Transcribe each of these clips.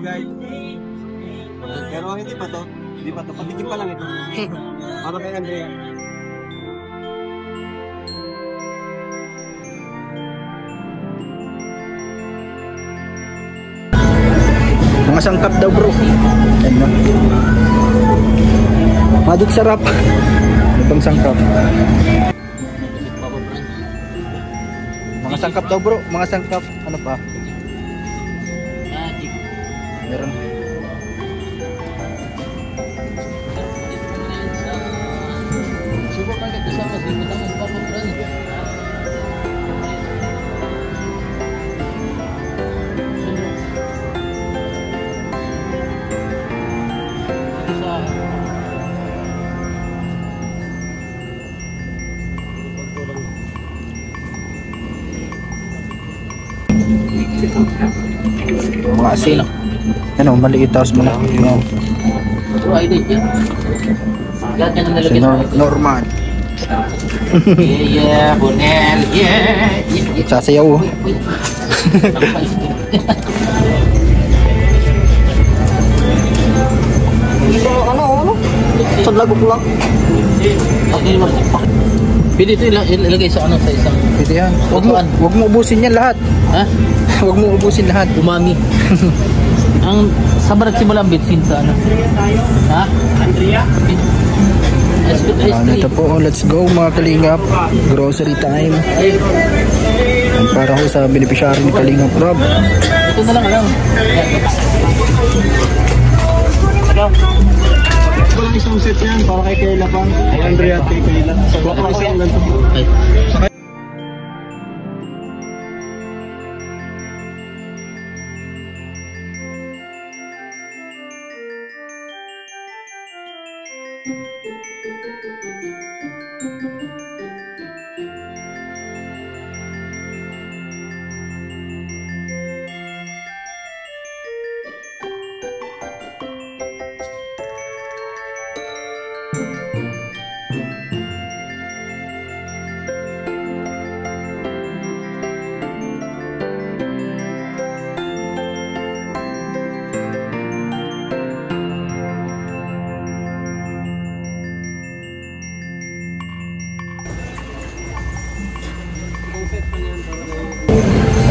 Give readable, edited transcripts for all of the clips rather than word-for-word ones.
guide. Pero hindi pa to. Hindi pa to. Patikim pa lang ito. Para kay Andrea. Mga sangkap daw bro. Ano? Magic sarap. Itong sangkap. Mga sangkap daw bro. Mga sangkap. Ano pa? Magic. Meron. Supermarket kasama sih. Kita magpapabrand. Mga asin. Ano, maliit tapos malaki. Ito ay din yan. Lahat yan ang Si nalagyan. Norman. Yeah, Bonel. Yeah. Sasayaw. Ano? Sadlagok lang. Okay naman. Pwede ito ilagay sa ano, sa isang Pwede yan. Huwag mo ubusin yan lahat. ha? Huwag mo ubusin lahat. Umami. Ang sabar simula ang bitsin sa ano. Ha? Andrea? Ice cream. Ano ito po, let's go mga kalingap. Grocery time. And para ko sa beneficiary ni Kalingap Rob. Ito na lang alam. Walang isang set yan. Para kay Kayla pang. Kay Andrea at kay Kayla. Walang isang ganito. Okay.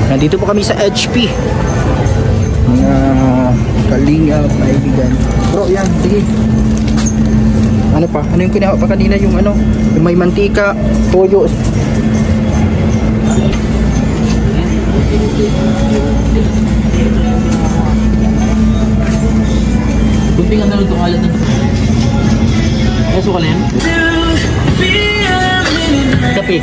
Nandito po kami sa HP. Mga Kalingap, kaibigan. Bro, yan, sige. Ano pa? Ano yung kinawa pa kanina? Yung ano? Yung may mantika, toyo. Guntingan na rin itong alat na ito. Kaya suka na yan? Kape.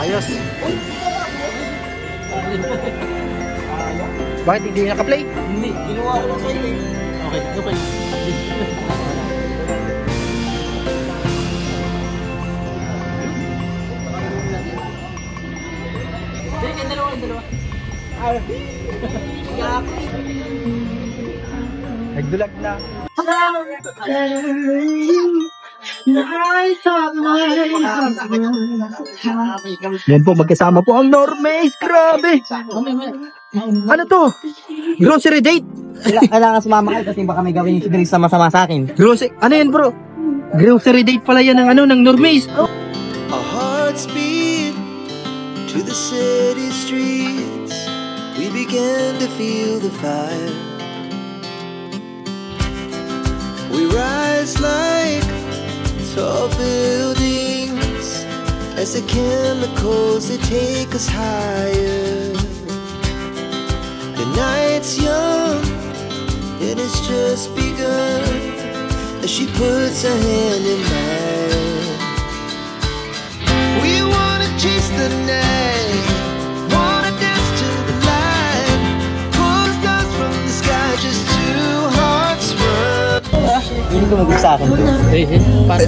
Ayos. Bakit hindi naka-play? Hindi, ginawa ko lang sa'yo eh. Okay, okay. Nagdulag na. Yan po, magkasama po ang Normays. Grabe. Ano to? Grocery date? Kailangan sumama kayo kasi baka may gawin yung sama-sama sa akin. Grocery, ano yan bro? Grocery date pala yan ng ano, ng Normays. Our hearts beat to the city streets. We began to feel the fire. We rise like tall buildings as the chemicals they take us higher. The night's young and it's just begun as she puts her hand in mine. We wanna chase the night, wanna dance to the light, pull the stars from the sky, just two hearts run. Hindi ko mag sa akin to.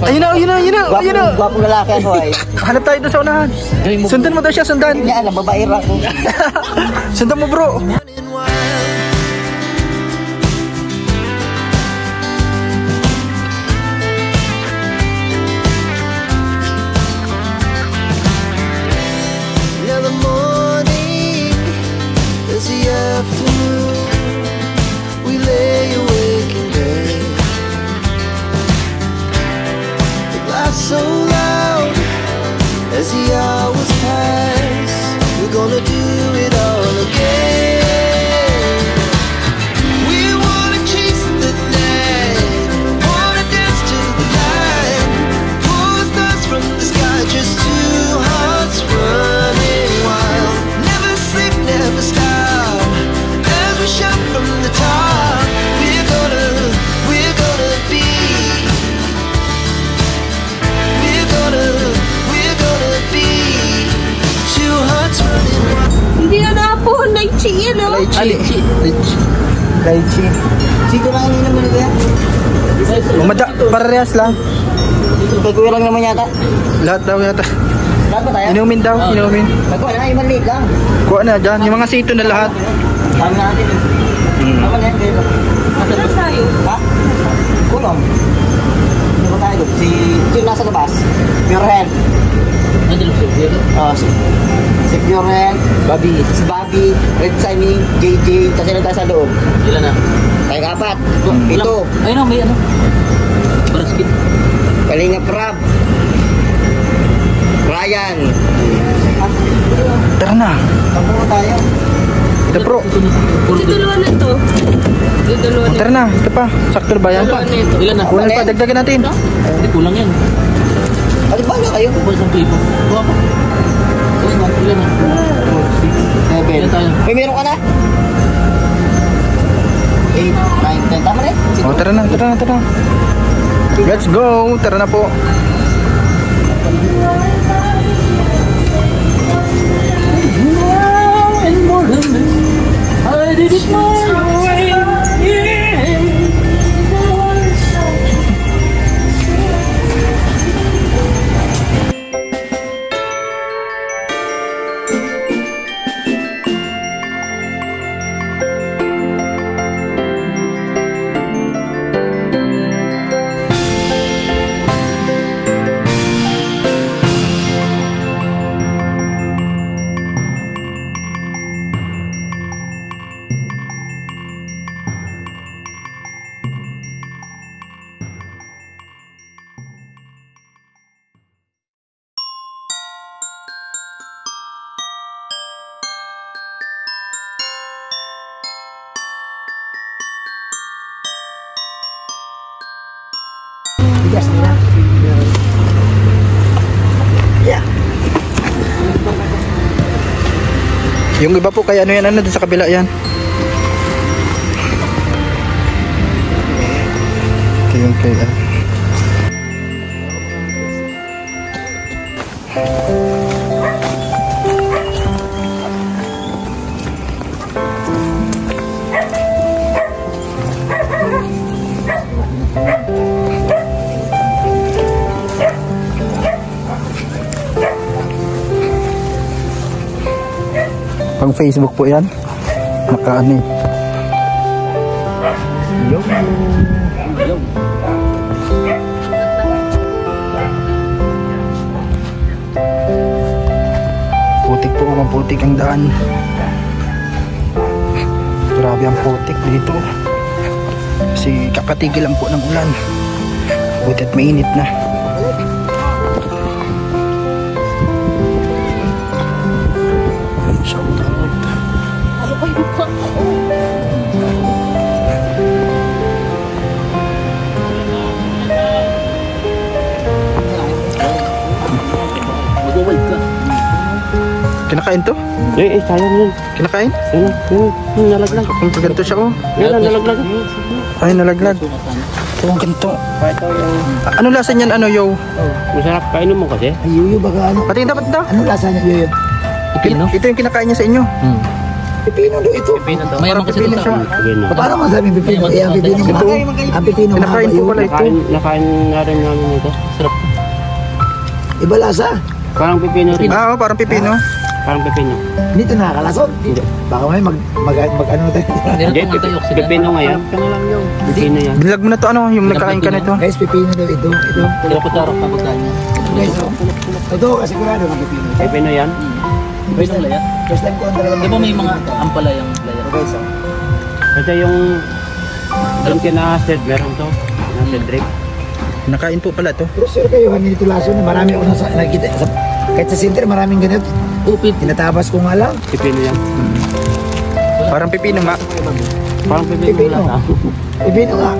Ayun na, ayun na, ayun na, ayun na. Gwapong lalaki ako ay. Hanap tayo doon sa unahan. Sundan mo daw siya, sundan. Hindi alam, babae ra ako. Sundan mo bro. Running wild. Now the morning is the afternoon. We lay awake in bed. The laughs so loud as the hours pass. We're gonna do it all again. We wanna chase the night, wanna dance to the light, pull the stars from the sky, just two hearts running wild. Never sleep, never stop, as we shout from the top. We're gonna be. We're gonna be two hearts running wild. Hindi na po, lychee yan o. Lychee. Lychee. Sino lang ininom mo na kaya? Umada, parehas lang. Kay kuya lang naman yata. Lahat daw yata. Lahat ba tayo? Inumin daw, inumin. Nagkuha na, yung maliit lang. Kuha na dyan, yung mga sito na lahat. Kami natin eh. Tama na yan, kayo. Ano tayo? Ha? Kulong. Hindi ba tayo doon? Si nasa labas. Pure Health. Oh, si Pure Health. Babi. Si Bobby. Red Shining. JJ. Kasi nang tayo sa loob. Ilan na? Tayong apat. Ito. Ayun o, may ano. Basket. Kalinga Prab. Ryan. Tara na. Tapo tayo. Ito bro. Ito dalawa na to. Ito dalawa na. Tara na, ito pa. Sakto ba yan? Dalawa na ito. Ilan na? Kulang pa, dagdagan natin. Hindi, kulang yan. Ano ba na kayo? Kulang isang pipo. Kuha pa. Ilan na? 7. Ilan tayo? May meron ka na? 8, 9, 10. Tama na eh. Oh, tara na, tara na, tara na. Let's go. Tara na po. I did it my way. Bigas nila. Yeah. Yung iba po kaya ano yan, ano, dun sa kabila yan. Ito yung kay Pang Facebook po yan. Naka ano eh. Putik po, maputik ang daan. Grabe ang putik dito. Kasi kakatigil lang po ng ulan. Butit mainit na. Shout out. Mag-wait ka. Kinakain to? Sayang yun. Kinakain? Yun, nalaglag. Kung ganito siya oh. Yan, nalaglag. Ay, nalaglag. Kung ganito. Ano lasa niyan, ano, yo? Masarap, kainin mo kasi. Ay, yuyo baga ano? Patingin dapat daw. Ano lasa niya yuyo? Pipino? Ito yung kinakain niya sa inyo. Pipino do ito. Mayaman kasi pipino ito siya. sa... Paano masabi pipino? Eh, ang pipino Ito. ang pipino Kinakain po pala ito. Nakain na rin namin ito. Sarap. Iba lasa. Parang pipino rin. Ah, oh, parang pipino. Parang pipino. Hindi ito nakakalasot. Baka may mag ano tayo. Hindi, pipino nga yan. Pipino yan. Bilag mo na to, ano, yung nagkain ka nito. Guys, pipino daw ito. Ito. Kaya ko tarok na pagkain niya. Guys, ito kasi sigurado ng pipino. Pipino yan. Pipinong layat? First time ko ang talaga. Di ba may mga ampalayang layat? Guys, Kasi yung kina-Sid, meron to. Na Cedric. Nakain po pala to. pero sure kayo, hindi ito laso na marami ako nakita. Kahit sa center, maraming ganito. Upit. Tinatabas ko nga lang. Pipino yan. Parang pipino nga. Parang pipino Pipino. lang. Pipino nga.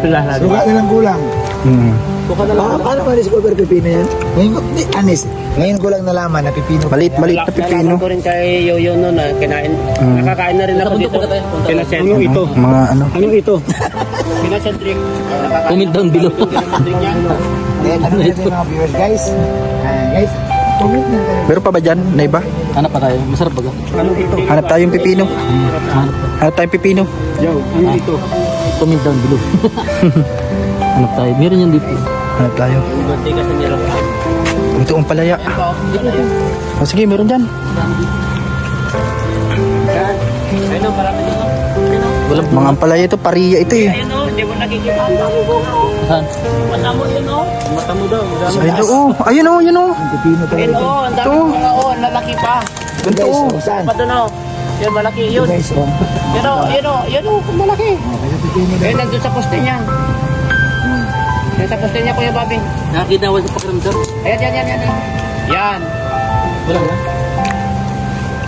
Wala na. Suka na lang kulang. Hmm. Paano ba discover pipino yan? Ngayon ko, honest, ngayon ko lang nalaman na pipino. Maliit na pipino. Nalaman ko rin kay Yoyo noon na kinain. Nakakain na rin ako dito. Kina Cedric. Ito. Mga ano. Anong ito? Kina Cedric. Comment down below. Then, ano natin mga viewers, guys? Guys, comment na kayo. Meron pa ba dyan na iba? Hanap pa tayo. Masarap ba? Anong ito? Hanap tayong pipino. Hanap tayong pipino. Yo, ano ito? Comment down below. Hanap tayo. Meron yan dito. Hanap tayo. Birthday kasi nila. Ito ang palaya. Oh, sige, meron dyan. Ayun o, marami dito. Walang Mga ampalaya ito, pariya ito eh. Ayun o, hindi mo nakikita. Ang dami ko. saan? Mata mo yun o. Mata mo daw. Ay, ito oh. Ayun oh, yun oh. Pipino talaga Ayun ito. o, ang dami Ito. mga o. Lalaki pa. Ganito Guys, oh. saan? Pa doon o. Yun, malaki Ito yun. guys, oh. Yun o, yun o. Yun o, malaki. Ito pipino Ayun, daw. nandun sa poste niya. Yan sa poste niya, Kuya Bobby. Nakakita ko sa pakiramdam. Ayan, yan, yan, yan. Yan. Walang yan.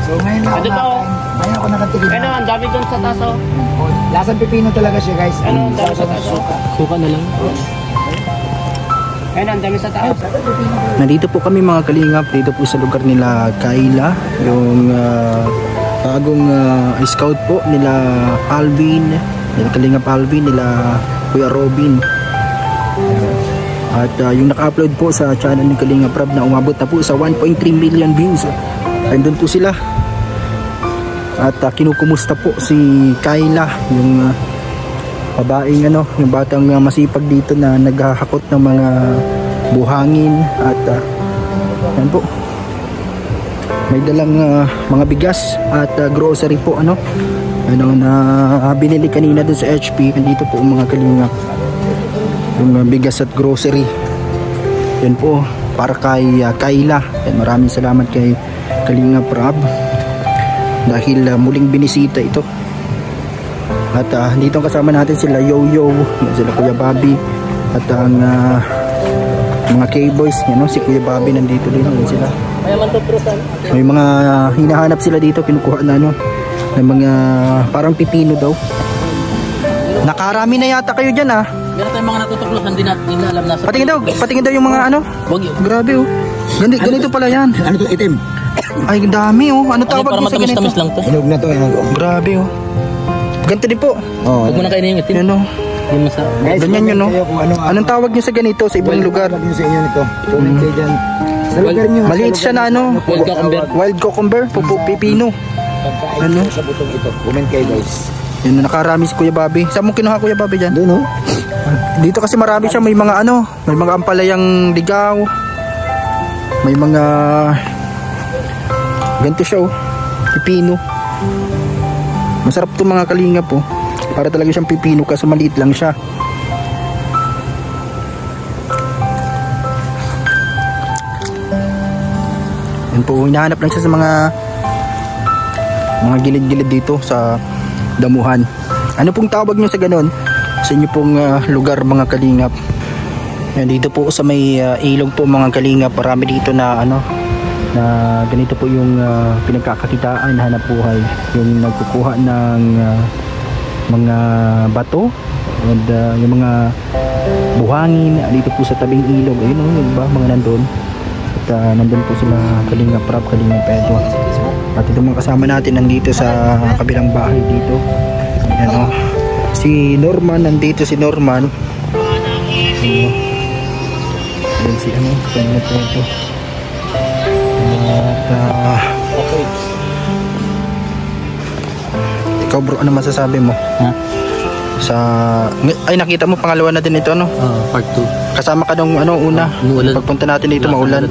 So ngayon ako Ano to? Ngayon ako nakatikim. Ayun o, ang dami doon sa taso. Lasang pipino talaga siya, guys. Ano, ang dami sa taso. Suka na lang. Ayun, ang dami sa taas. Nandito po kami mga kalingap. Dito po sa lugar nila Kayla. Yung bagong scout po nila Alvin. Nila Kalingap Alvin. Nila Kuya Robin. At yung naka-upload po sa channel ni Kalingap Rob na umabot na po sa 1.3 million views. Andun po sila. At kinukumusta po si Kayla, yung babaeng ano, yung batang masipag dito na naghahakot ng mga buhangin. At yan po, may dalang mga bigas at grocery po ano na binili kanina dun sa HP. Nandito po mga kalingap yung bigas at grocery. Yan po para kay Kayla. Yan, maraming salamat kay Kalingap Rob dahil muling binisita ito. At dito kasama natin sila Yoyo, sila Kuya Bobby at ang mga K-boys, yan, no? Si Kuya Bobby nandito din, yan sila. May mga hinahanap sila dito, kinukuha na ano ng mga parang pipino daw. Nakarami na yata kayo dyan ah. Meron tayong mga natutuklasan din natin na alam na sa... Patingin daw yung mga ano. Wag yun. Grabe oh. Ganito pala yan. Ano to, itim? Ay, dami oh. Ano Ano tawag para mo sa ganito? matamis-tamis lang to. Hinog na to, hinog. Grabe oh. Ganito din po. Oh, Huwag mo na kainin yung itim. Yan oh. Yung masa... guys, Ganyan yun, no? kayo kung ano, Anong tawag nyo sa ganito sa ibang lugar? Tawag nyo sa inyo nito. Comment kayo dyan. Sa lugar nyo. Maliit siya na ano. Wild cucumber. Wild cucumber. Pipino. Pagkain Ano? sa butong ito. Comment kayo, guys. Yan, nakarami si Kuya Bobby. Saan mo kinuha Kuya Bobby dyan? Doon, no? Dito kasi marami siya. May mga ano. May mga ampalayang ligaw. May mga... Ganito siya oh. pipino. Masarap to mga kalingap po. Para talaga siyang pipino kaso maliit lang siya. Yan po, hinahanap lang siya sa mga gilid-gilid dito sa damuhan. Ano pong tawag nyo sa ganon? Sa inyo pong lugar mga kalingap. Yan, dito po sa may ilog po mga kalingap. Marami dito na ano, na ganito po yung pinagkakakitaan, hanap buhay. Yung nagkukuha ng mga bato and yung mga buhangin dito po sa tabing ilog. Ayun o, yung iba mga nandun. At nandun po sila Kalingap Rap, Kalingap Pedro. At ito mga kasama natin nandito sa kabilang bahay dito. Ayan o, si Norman, nandito si Norman. Ayan si ano, Kalingap Pedro. At ikaw bro, ano masasabi mo? Ha? Ay, nakita mo pangalawa na din ito, no? Part 2. Kasama ka nung ano, una. Pagpunta natin dito, maulan.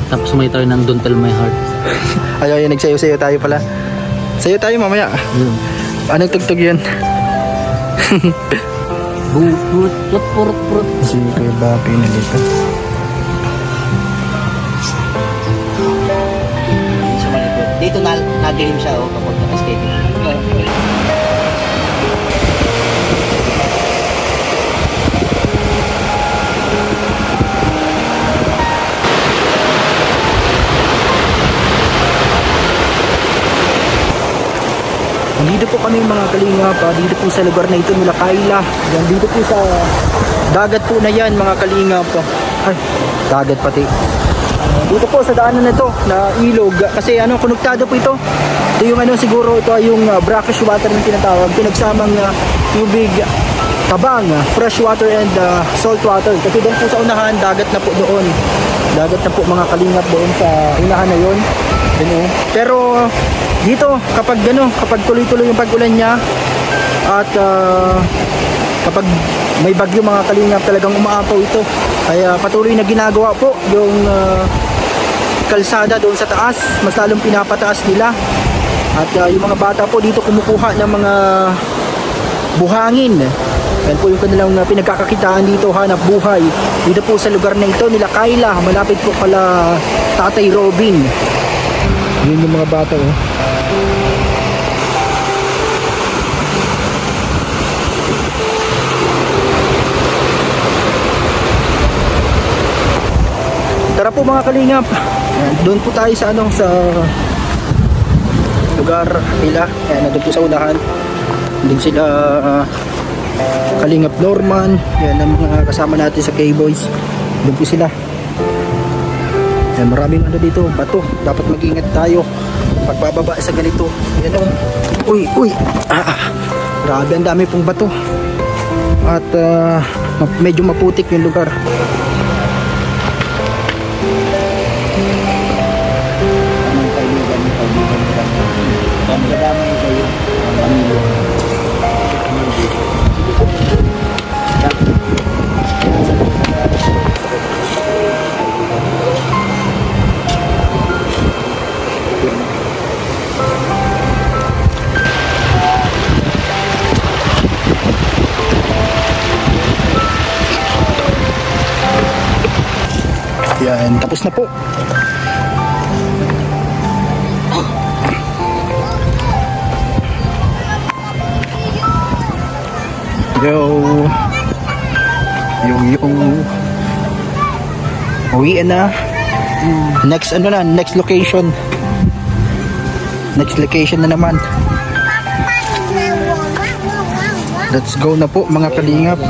Tapos may tayo ng Don't Tell My Heart. Ayaw, nagsayo-sayo tayo pala. Sayo tayo mamaya. Anong tugtog yun? Purut. Si Kuya Bapi na dito. Dito nadilim siya kapag naka-skating. Dito po kami mga kalingap, dito po sa lugar na ito nila Kayla. Yan, dito po sa dagat po na yan mga kalingap. Ay, dagat pati. Dito po sa daanan na ito na ilog kasi ano, konektado po ito. Ito yung ano, siguro ito ay yung brackish water na tinatawag, pinagsamang tubig tabang, fresh water and salt water. Kasi doon po sa unahan, dagat na po doon. Dagat na po mga kalingap doon sa unahan na yun. Pero dito kapag kapag tuloy-tuloy yung pag-ulan niya at kapag may bagyo mga kalingap, talagang umaapaw ito. Kaya patuloy na ginagawa po yung kalsada doon sa taas, mas lalong pinapataas nila. At yung mga bata po dito kumukuha ng mga buhangin. Yan po yung kanilang pinagkakakitaan dito, hanap buhay. Dito po sa lugar na ito nila Kayla, malapit po pala Tatay Robin. Yun yung mga bata oh. Tara po mga kalingap. Doon po tayo sa anong sa lugar nila. Ayan, doon po sa unahan. Doon sila Kalingap Norman. Yan ang mga kasama natin sa K-Boys. Doon po sila. Yan, maraming ano dito, bato. Dapat mag-ingat tayo pagbababa sa ganito. Yan o. Uy. Grabe, ang dami pong bato. At medyo maputik yung lugar. Yan, tapos na po. Yo. Uwian na. Next ano na, next location. Next location na naman. Let's go na po mga kalingap.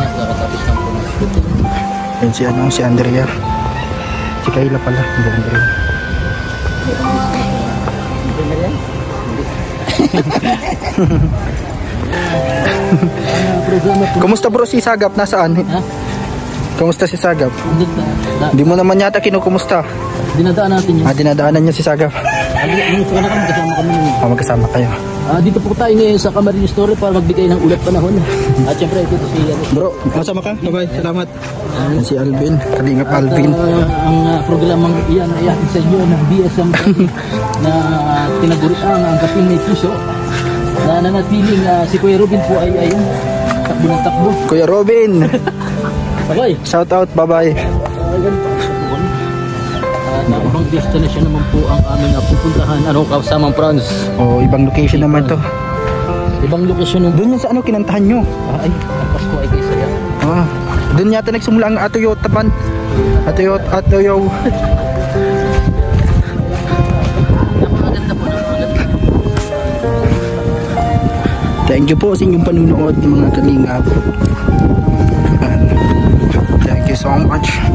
Yan si Andrea. Si Kayla pala, hindi Andrea. Kumusta bro si Sagap? Nasaan? Ha? Kumusta si Sagap? Hindi mo naman yata kinukumusta. Dinadaan natin yun. Dinadaanan niya si Sagap. Gusto na kami kasama kami. Magkasama kayo. Dito po tayo ngayon sa Camarines Store para magbigay ng ulat panahon. At syempre dito si Bro, masama ka? Bye-bye. Salamat. Si Alvin. Kalingap Alvin. ang programang iyan ay atin sa inyo ng DSM na tinaguriang ang kaping may puso na nanatiling si Kuya Robin po ay ayun takbo ng takbo. Kuya Robin. Okay. Shout out. Bye-bye. Ayan. Ibang destination naman po ang aming pupuntahan. Kasamang France. Oh, ibang location naman to. Ibang location naman. Doon yan sa kinantahan nyo. Ay, ang Pasko ay kay saya. Doon yata nagsimula ang Atoyo Tapan. Atoyo. Napakaganda po. Thank you po sa inyong panunood ng mga kalingap. Thank you so much.